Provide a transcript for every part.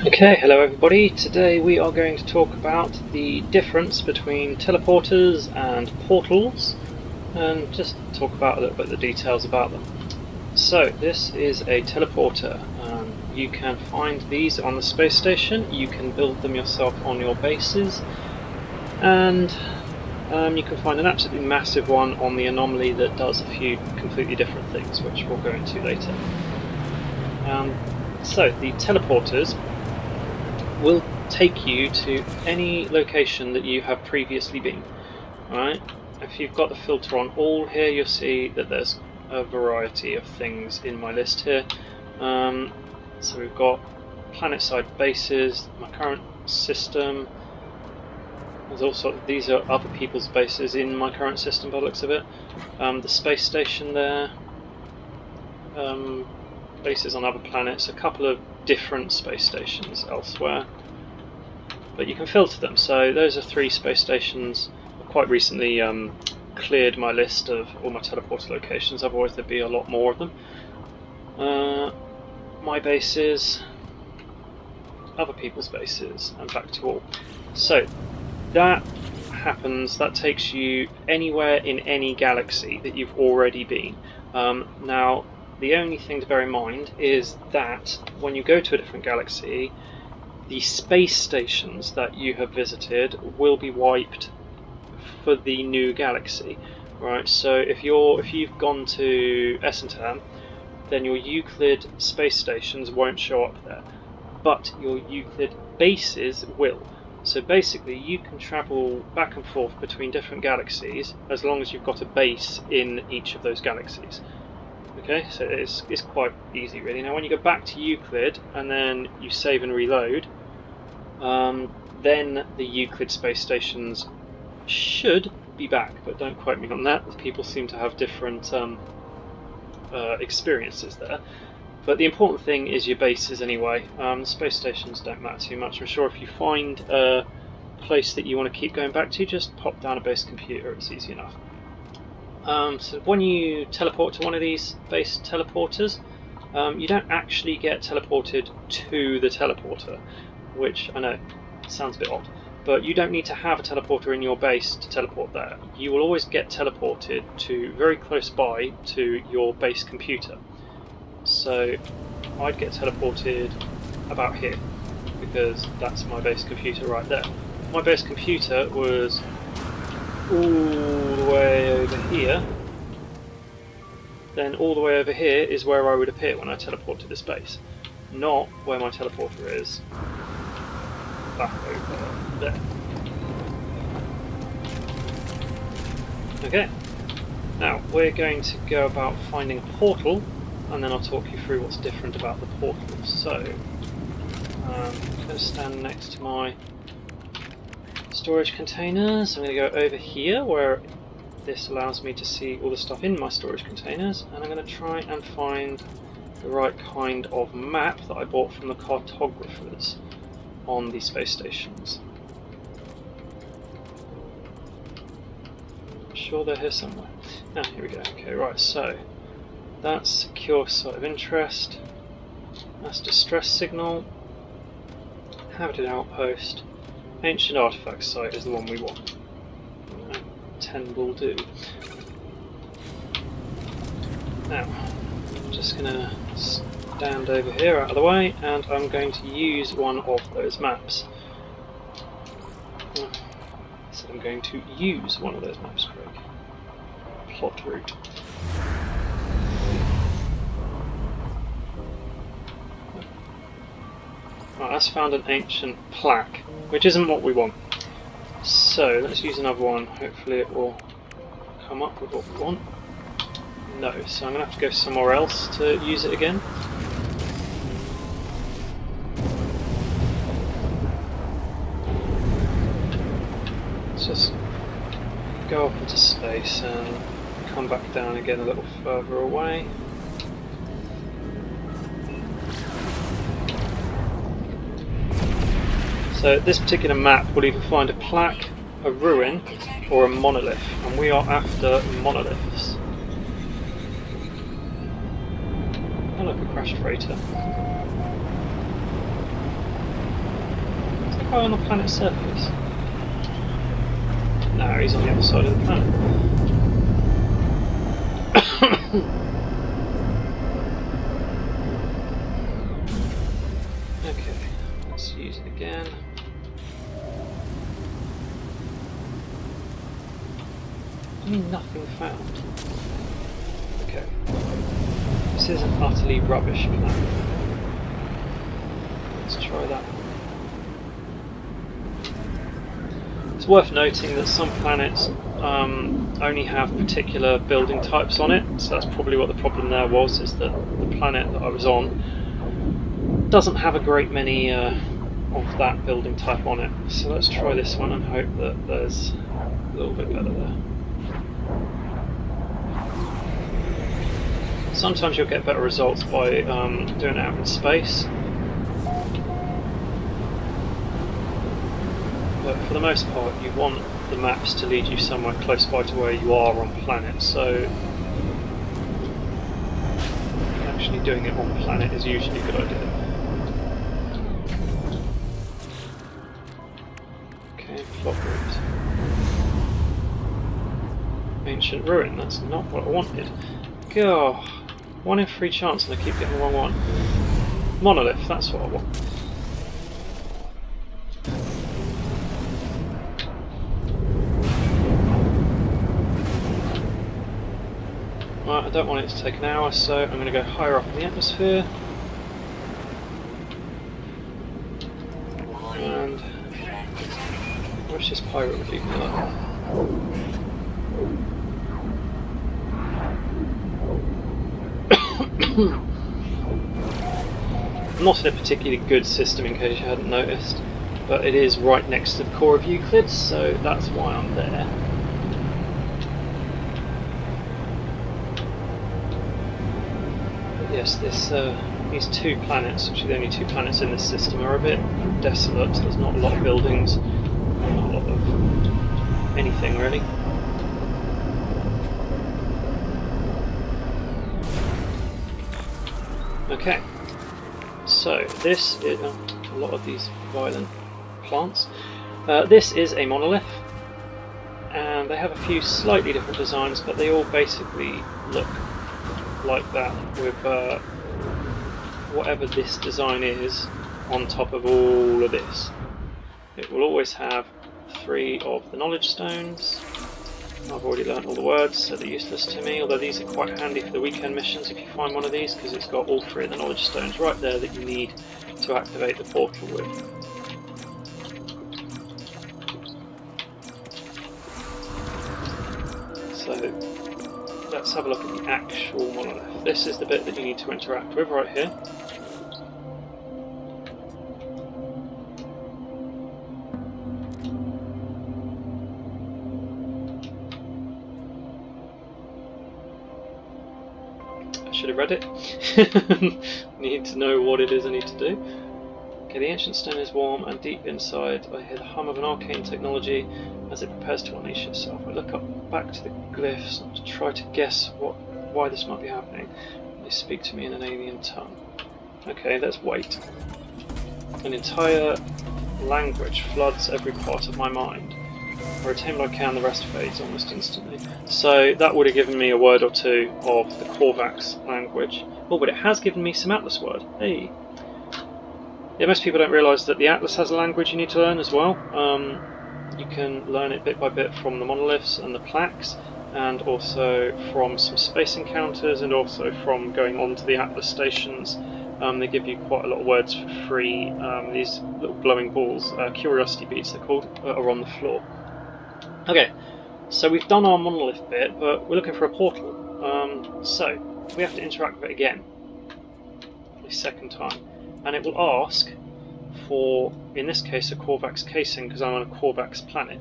Okay, hello everybody. Today we are going to talk about the difference between teleporters and portals and just talk about a little bit of the details about them. So this is a teleporter. You can find these on the space station, you can build them yourself on your bases, and you can find an absolutely massive one on the anomaly that does a few completely different things, which we'll go into later. So the teleporters will take you to any location that you have previously been. Right? If you've got the filter on all here, you'll see that there's a variety of things in my list here. So we've got planet-side bases, my current system. There's also these are other people's bases in my current system by the looks of it. The space station there. Bases on other planets, a couple of different space stations elsewhere, but you can filter them. So those are 3 space stations. I've quite recently cleared my list of all my teleporter locations, otherwise there'd be a lot more of them. My bases, other people's bases, and back to all. So that takes you anywhere in any galaxy that you've already been. Now the only thing to bear in mind is that when you go to a different galaxy, the space stations that you have visited will be wiped for the new galaxy. Right, so if you've gone to Essentam, then your Euclid space stations won't show up there, but your Euclid bases will. So basically you can travel back and forth between different galaxies as long as you've got a base in each of those galaxies. Okay, so it's quite easy really. Now when you go back to Euclid and then you save and reload, then the Euclid space stations should be back, but don't quote me on that. People seem to have different experiences there. But the important thing is your bases anyway. Space stations don't matter too much. I'm sure if you find a place that you want to keep going back to, just pop down a base computer, it's easy enough. So when you teleport to one of these base teleporters, you don't actually get teleported to the teleporter, which I know sounds a bit odd, but you don't need to have a teleporter in your base to teleport there. You will always get teleported to very close by to your base computer. So I'd get teleported about here, because that's my base computer right there. If my base computer was all the way over here, then all the way over here is where I would appear when I teleport to this base, not where my teleporter is back over there. Okay, now we're going to go about finding a portal, and then I'll talk you through what's different about the portal. So I'm going to stand next to my storage containers. I'm going to go over here where this allows me to see all the stuff in my storage containers, and I'm going to try and find the right kind of map that I bought from the cartographers on the space stations. I'm sure they're here somewhere. Ah, here we go. Okay, right, so that's secure site of interest, that's distress signal, habited outpost, ancient artifact site is the one we want. 10 will do. Now, I'm just going to stand over here out of the way, and I'm going to use one of those maps. So I'm going to use one of those maps, Craig. Plot route. Right, that's found an ancient plaque, which isn't what we want. So let's use another one, hopefully it will come up with what we want. No, so I'm going to have to go somewhere else to use it again. Let's just go up into space and come back down again a little further away. So this particular map will either find a plaque, a ruin, or a monolith, and we are after monoliths. Oh look, a crashed freighter. guy on the planet's surface? No, he's on the other side of the planet. Okay, let's use it again. I mean, nothing found. Okay. This is an utterly rubbish planet. Let's try that one. It's worth noting that some planets only have particular building types on it, so that's probably what the problem there was, is that the planet that I was on doesn't have a great many of that building type on it. So let's try this one and hope that there's a little bit better there. Sometimes you'll get better results by doing it out in space. But for the most part, you want the maps to lead you somewhere close by to where you are on planet, so actually doing it on planet is usually a good idea. Okay, plot route. Ancient ruin, that's not what I wanted. God, 1 in 3 chance and I keep getting the wrong one. Monolith, that's what I want. Right, I don't want it to take an hour, so I'm going to go higher up in the atmosphere. And I wish this pirate would leave me alone. Not in a particularly good system, in case you hadn't noticed, but it is right next to the core of Euclid, so that's why I'm there. Yes, these 2 planets, which are the only 2 planets in this system, are a bit desolate. There's not a lot of buildings, not a lot of anything really. Okay, so this is a lot of these violent plants. This is a monolith, and they have a few slightly different designs, but they all basically look like that, with whatever this design is on top of all of this. It will always have 3 of the knowledge stones. I've already learnt all the words, so they're useless to me, although these are quite handy for the weekend missions if you find one of these, because it's got all 3 of the knowledge stones right there that you need to activate the portal with. So let's have a look at the actual monolith. This is the bit that you need to interact with right here. I should have read it. Need to know what it is I need to do. Okay, the ancient stone is warm, and deep inside I hear the hum of an arcane technology as it prepares to unleash itself. I look back to the glyphs to try to guess why this might be happening. They speak to me in an alien tongue. Okay, let's wait. An entire language floods every part of my mind. I retain what I can, the rest fades almost instantly. So that would have given me a word or 2 of the Korvax language. Oh, but it has given me some Atlas word. Hey! Yeah, most people don't realise that the Atlas has a language you need to learn as well. You can learn it bit by bit from the monoliths and the plaques, and also from some space encounters, and also from going on to the Atlas stations. They give you quite a lot of words for free. These little glowing balls, curiosity beads they're called, are on the floor. Okay, so we've done our monolith bit, but we're looking for a portal. So we have to interact with it again, a second time, and it will ask for, in this case, a Korvax casing, because I'm on a Korvax planet.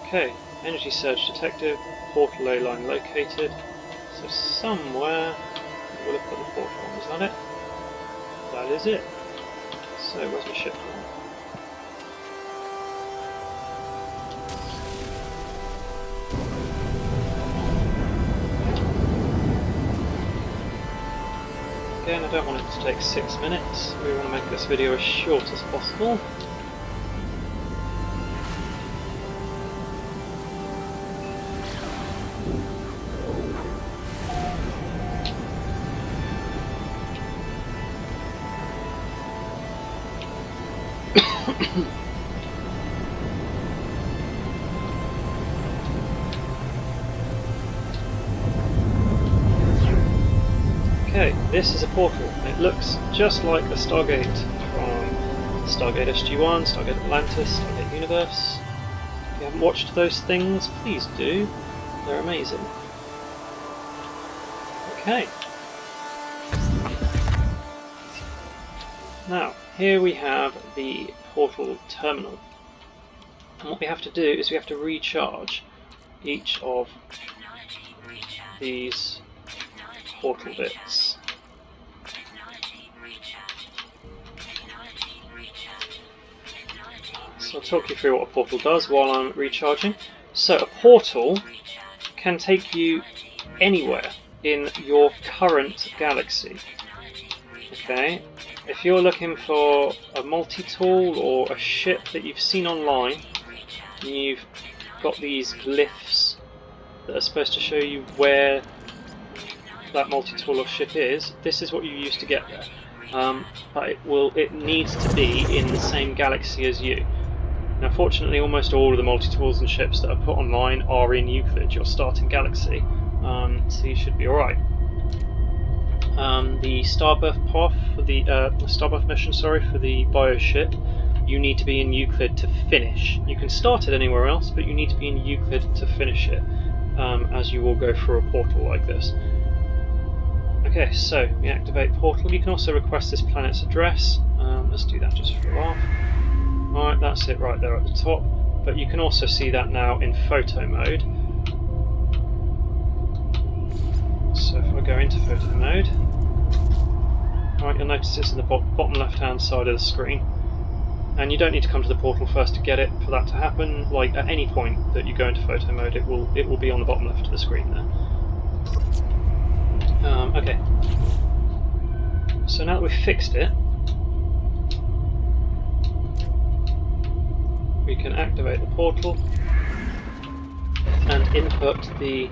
Okay, energy surge detected, portal ley line located. So somewhere we'll have put the portal on. Is that it? That is it. So where's my ship gone? Again, I don't want it to take 6 minutes. We want to make this video as short as possible. Okay, this is a portal. It looks just like the Stargate from Stargate SG-1, Stargate Atlantis, Stargate Universe. If you haven't watched those things, please do. They're amazing. Okay. Now, here we have the portal terminal. And what we have to do is we have to recharge each of these portal bits. So I'll talk you through what a portal does while I'm recharging. So a portal can take you anywhere in your current galaxy. Okay, if you're looking for a multi-tool or a ship that you've seen online, and you've got these glyphs that are supposed to show you where that multi-tool or ship is, this is what you use to get there. But it needs to be in the same galaxy as you. Now fortunately almost all of the multi-tools and ships that are put online are in Euclid, your starting galaxy, so you should be alright. The Starbirth path for the Starbirth mission, for the bio ship, you need to be in Euclid to finish. You can start it anywhere else, but you need to be in Euclid to finish it, as you will go through a portal like this. Okay, so we activate portal. You can also request this planet's address. Let's do that just for a laugh. Alright, that's it right there at the top. But you can also see that now in photo mode. So if I go into photo mode, alright, you'll notice it's in the bottom left hand side of the screen. And you don't need to come to the portal first to get it for that to happen. Like at any point that you go into photo mode, it will be on the bottom left of the screen there. Okay, so now that we've fixed it, we can activate the portal and input the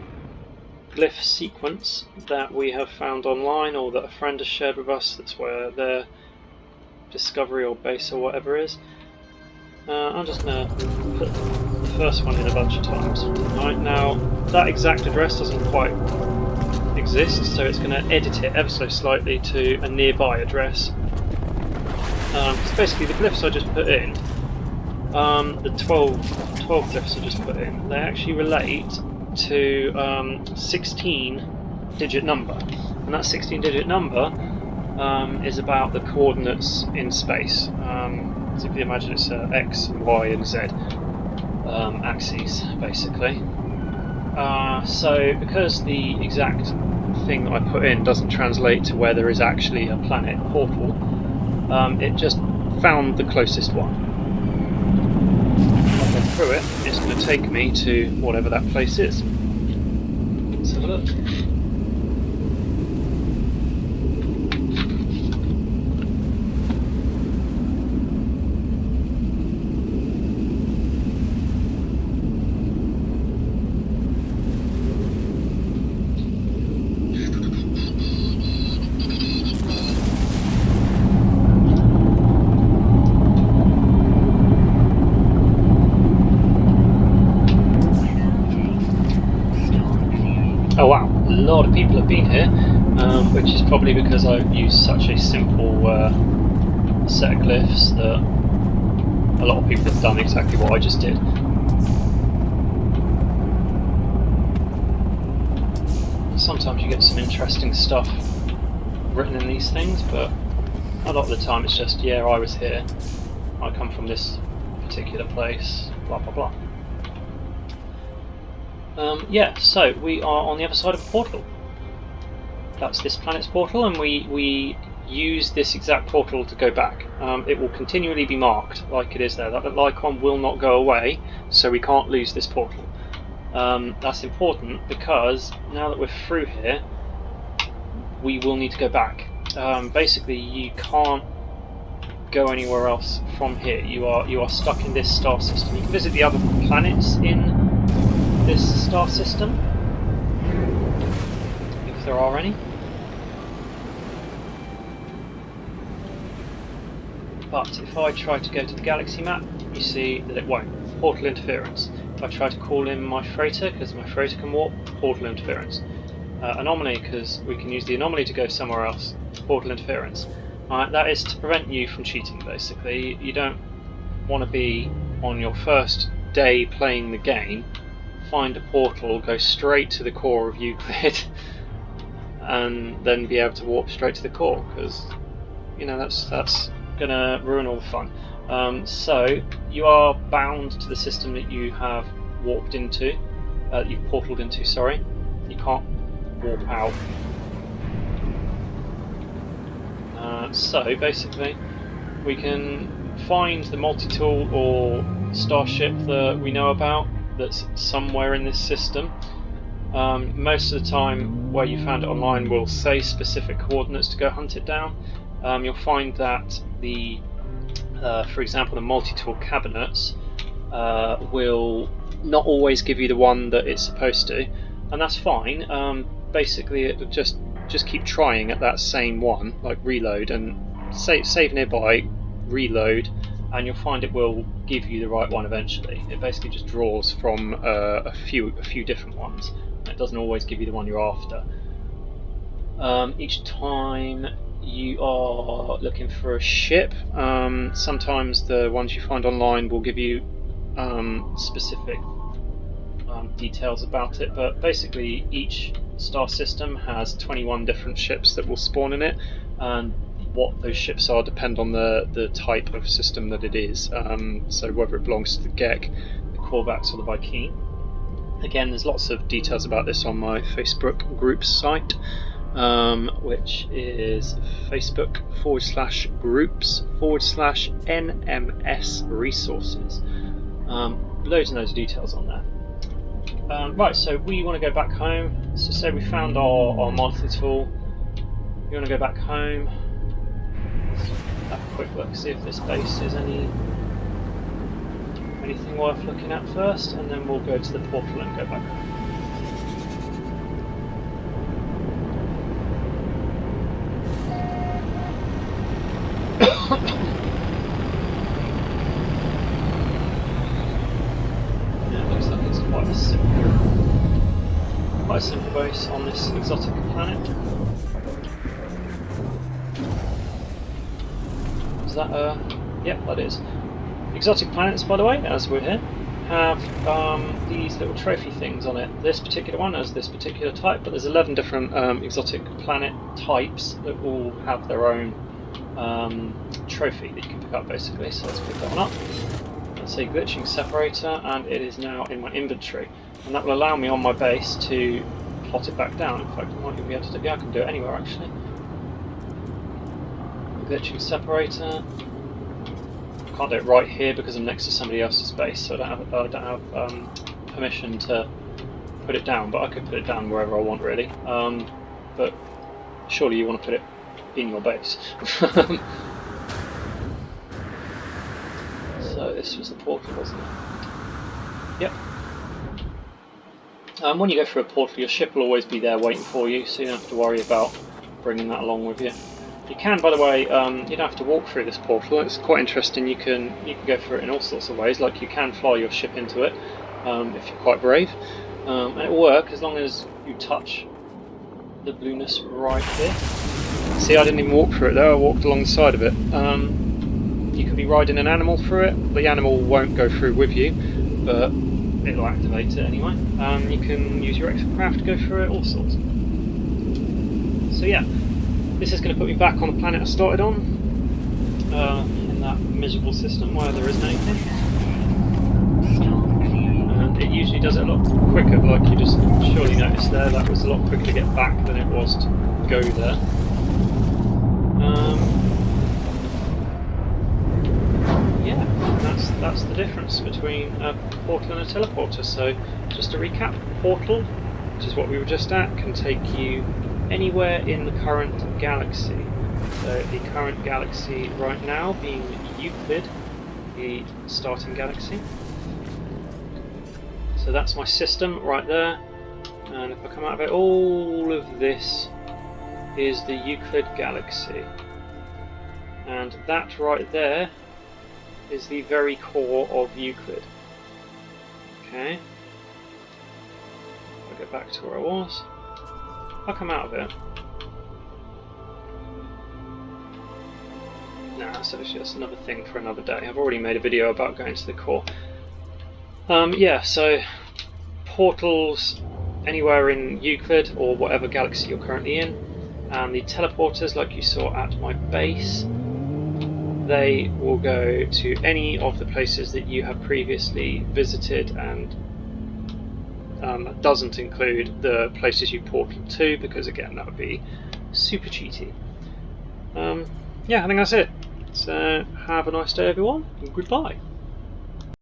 glyph sequence that we have found online or that a friend has shared with us. That's where their discovery or base or whatever is. I'm just going to put the first one in a bunch of times. Right, now that exact address doesn't quite exist, so it's going to edit it ever so slightly to a nearby address. Because basically the glyphs I just put in, the 12 glyphs I just put in, they actually relate to 16-digit number, and that 16-digit number is about the coordinates in space. So if you imagine it's X, Y and Z axes basically. So because the exact thing that I put in doesn't translate to where there is actually a planet portal, it just found the closest one. If I go through it, it's going to take me to whatever that place is. Let's have a look. Oh wow, a lot of people have been here, which is probably because I've used such a simple set of glyphs that a lot of people have done exactly what I just did. Sometimes you get some interesting stuff written in these things, but a lot of the time it's just, yeah, I was here, I come from this particular place, blah blah blah. Yeah, so we are on the other side of a portal. That's this planet's portal, and we use this exact portal to go back. It will continually be marked like it is there. That little icon will not go away, so we can't lose this portal. That's important because now that we're through here, we will need to go back basically you can't go anywhere else from here. You are stuck in this star system. You can visit the other planets in this star system, if there are any. But if I try to go to the galaxy map, you see that it won't. Portal interference. If I try to call in my freighter, because my freighter can warp, portal interference. Anomaly, because we can use the anomaly to go somewhere else, portal interference. That is to prevent you from cheating, basically. You don't want to be on your first day playing the game, find a portal, go straight to the core of Euclid, and then be able to warp straight to the core, because you know that's gonna ruin all the fun. So you are bound to the system that you have warped into, you've portaled into. Sorry, you can't warp out. So basically, we can find the multi-tool or starship that we know about that's somewhere in this system. Most of the time, where you found it online will say specific coordinates to go hunt it down. You'll find that the, for example, the multi-tool cabinets will not always give you the one that it's supposed to, and that's fine. Basically, it will just keep trying at that same one, like reload and save nearby, reload, and you'll find it will give you the right one eventually. It basically just draws from a few different ones. It doesn't always give you the one you're after. Each time you are looking for a ship, sometimes the ones you find online will give you specific details about it, but basically each star system has 21 different ships that will spawn in it, and what those ships are depend on the type of system that it is. So whether it belongs to the Gek, the Korvax, or the Vy'keen. Again, there's lots of details about this on my Facebook group site, which is facebook.com/groups/NMS resources. Loads and loads of details on there. Right, so we want to go back home. So say we found our Monolith tool. We want to go back home. Let's have a quick look, see if this base is anything worth looking at first, and then we'll go to the portal and go back home. Quite a simple base on this exotic planet. Is that yep, that is. Exotic planets, by the way, as we're here, have these little trophy things on it. This particular one has this particular type, but there's 11 different exotic planet types that all have their own trophy that you can pick up, basically. So let's pick that one up. Let's say glitching separator, and it is now in my inventory, and that will allow me on my base to plot it back down. In fact, I might even be able to do, yeah, I can do it anywhere actually. Glitching separator. I can't do it right here because I'm next to somebody else's base, so I don't have permission to put it down, but I could put it down wherever I want really. But surely you want to put it in your base. So this was the portal, wasn't it? Yep. When you go through a portal, your ship will always be there waiting for you, so you don't have to worry about bringing that along with you. You can, by the way, you don't have to walk through this portal. It's quite interesting. You can go through it in all sorts of ways. Like you can fly your ship into it if you're quite brave, and it will work as long as you touch the blueness right here. See, I didn't even walk through it though. I walked alongside of it. You could be riding an animal through it. The animal won't go through with you, but it'll activate it anyway. You can use your exocraft to go through it, all sorts. So yeah, this is going to put me back on the planet I started on, in that miserable system where there isn't anything. And it usually does it a lot quicker, like you just surely noticed there, that was a lot quicker to get back than it was to go there. Yeah, that's the difference between a portal and a teleporter. So just to recap, portal, which is what we were just at, can take you anywhere in the current galaxy. So the current galaxy right now being Euclid, the starting galaxy. So that's my system right there, and if I come out of it, all of this is the Euclid galaxy, and that right there is the very core of Euclid. Okay, I'll get back to where I was. I'll come out of it. Nah, so it's just another thing for another day. I've already made a video about going to the core. Yeah, so portals anywhere in Euclid or whatever galaxy you're currently in, and the teleporters, like you saw at my base, they will go to any of the places that you have previously visited, and that doesn't include the places you portaled to, because again that would be super cheaty. Yeah, I think that's it. So have a nice day everyone, and goodbye.